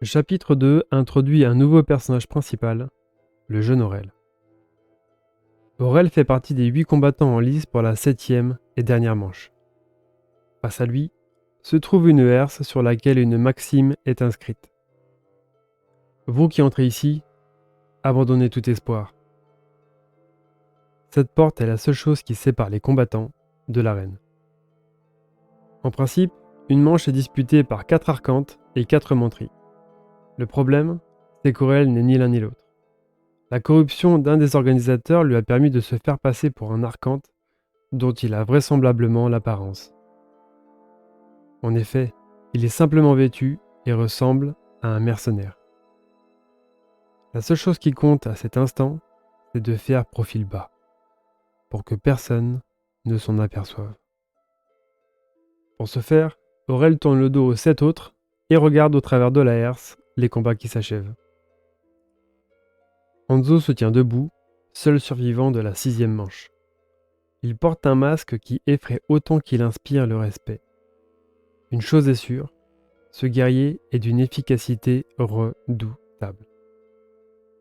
Le chapitre 2 introduit un nouveau personnage principal, le jeune Aurel. Aurel fait partie des 8 combattants en lice pour la 7e et dernière manche. Face à lui, se trouve une herse sur laquelle une maxime est inscrite. Vous qui entrez ici, abandonnez tout espoir. Cette porte est la seule chose qui sépare les combattants de l'arène. En principe, une manche est disputée par 4 arcantes et 4 mentries. Le problème, c'est qu'Aurel n'est ni l'un ni l'autre. La corruption d'un des organisateurs lui a permis de se faire passer pour un archante dont il a vraisemblablement l'apparence. En effet, il est simplement vêtu et ressemble à un mercenaire. La seule chose qui compte à cet instant, c'est de faire profil bas, pour que personne ne s'en aperçoive. Pour ce faire, Aurel tourne le dos aux 7 autres et regarde au travers de la herse les combats qui s'achèvent. Hanzo se tient debout, seul survivant de la 6e manche. Il porte un masque qui effraie autant qu'il inspire le respect. Une chose est sûre, ce guerrier est d'une efficacité redoutable.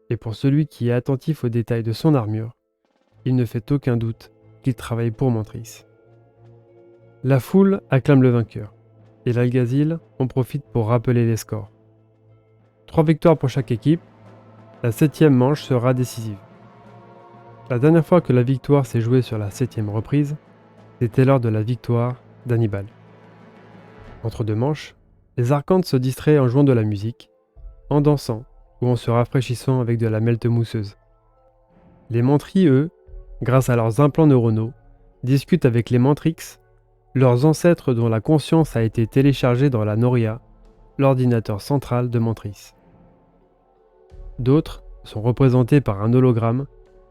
Et pour celui qui est attentif aux détails de son armure, il ne fait aucun doute qu'il travaille pour Mantris. La foule acclame le vainqueur, et l'Algazil en profite pour rappeler les scores. 3 victoires pour chaque équipe, la 7e manche sera décisive. La dernière fois que la victoire s'est jouée sur la 7e reprise, c'était lors de la victoire d'Hannibal. Entre 2 manches, les arcantes se distraient en jouant de la musique, en dansant ou en se rafraîchissant avec de la melt mousseuse. Les mentries, eux, grâce à leurs implants neuronaux, discutent avec les Mantrix, leurs ancêtres dont la conscience a été téléchargée dans la Noria, l'ordinateur central de Mantris. D'autres sont représentés par un hologramme,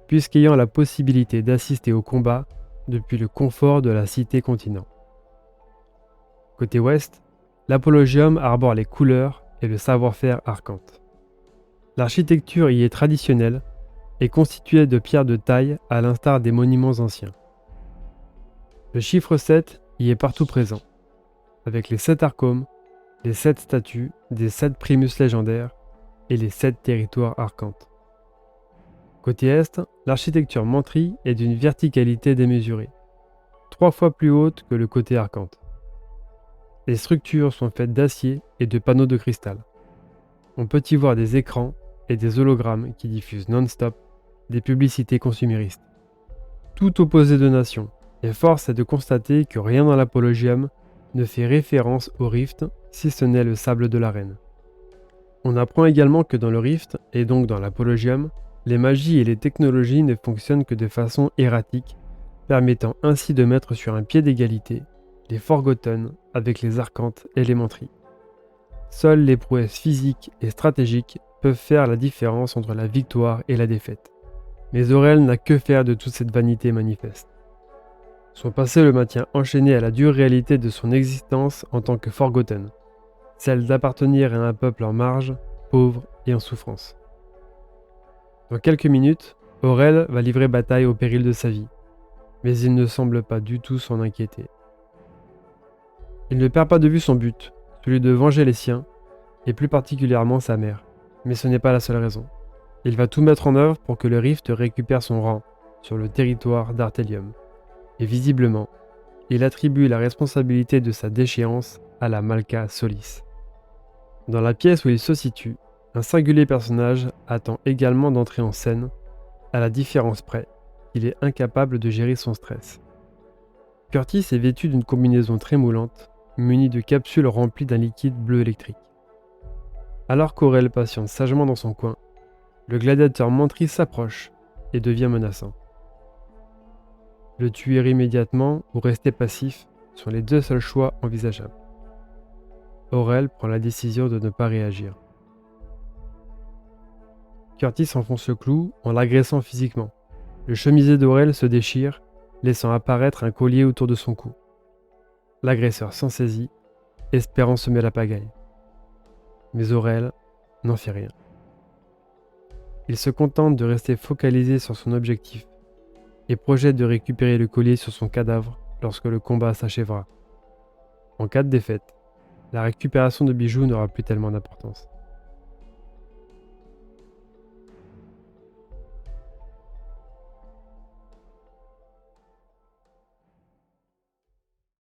puisqu'ayant la possibilité d'assister au combat depuis le confort de la cité-continent. Côté ouest, l'Apologium arbore les couleurs et le savoir-faire arcante. L'architecture y est traditionnelle et constituée de pierres de taille à l'instar des monuments anciens. Le chiffre 7 y est partout présent, avec les 7 archômes, les 7 statues des 7 primus légendaires et les 7 territoires arcantes. Côté est, l'architecture mantrie est d'une verticalité démesurée, 3 fois plus haute que le côté arcante. Les structures sont faites d'acier et de panneaux de cristal. On peut y voir des écrans et des hologrammes qui diffusent non-stop des publicités consuméristes. Tout opposé de nation, et force est de constater que rien dans l'Apologium ne fait référence au Rift, si ce n'est le sable de l'arène. On apprend également que dans le Rift, et donc dans l'Apologium, les magies et les technologies ne fonctionnent que de façon erratique, permettant ainsi de mettre sur un pied d'égalité les Forgotten avec les arcantes et les mentries. Seules les prouesses physiques et stratégiques peuvent faire la différence entre la victoire et la défaite. Mais Aurel n'a que faire de toute cette vanité manifeste. Son passé le maintient enchaîné à la dure réalité de son existence en tant que Forgotten, celle d'appartenir à un peuple en marge, pauvre et en souffrance. Dans quelques minutes, Aurel va livrer bataille au péril de sa vie, mais il ne semble pas du tout s'en inquiéter. Il ne perd pas de vue son but, celui de venger les siens, et plus particulièrement sa mère. Mais ce n'est pas la seule raison. Il va tout mettre en œuvre pour que le Rift récupère son rang sur le territoire d'Artelium. Et visiblement, il attribue la responsabilité de sa déchéance à la Malka Solis. Dans la pièce où il se situe, un singulier personnage attend également d'entrer en scène, à la différence près qu'il est incapable de gérer son stress. Curtis est vêtu d'une combinaison très moulante, munie de capsules remplies d'un liquide bleu électrique. Alors qu'Aurel patiente sagement dans son coin, le gladiateur Mantris s'approche et devient menaçant. Le tuer immédiatement ou rester passif sont les 2 seuls choix envisageables. Aurel prend la décision de ne pas réagir. Curtis enfonce le clou en l'agressant physiquement. Le chemisier d'Aurel se déchire, laissant apparaître un collier autour de son cou. L'agresseur s'en saisit, espérant semer la pagaille. Mais Aurel n'en fait rien. Il se contente de rester focalisé sur son objectif et projette de récupérer le collier sur son cadavre lorsque le combat s'achèvera. En cas de défaite, la récupération de bijoux n'aura plus tellement d'importance.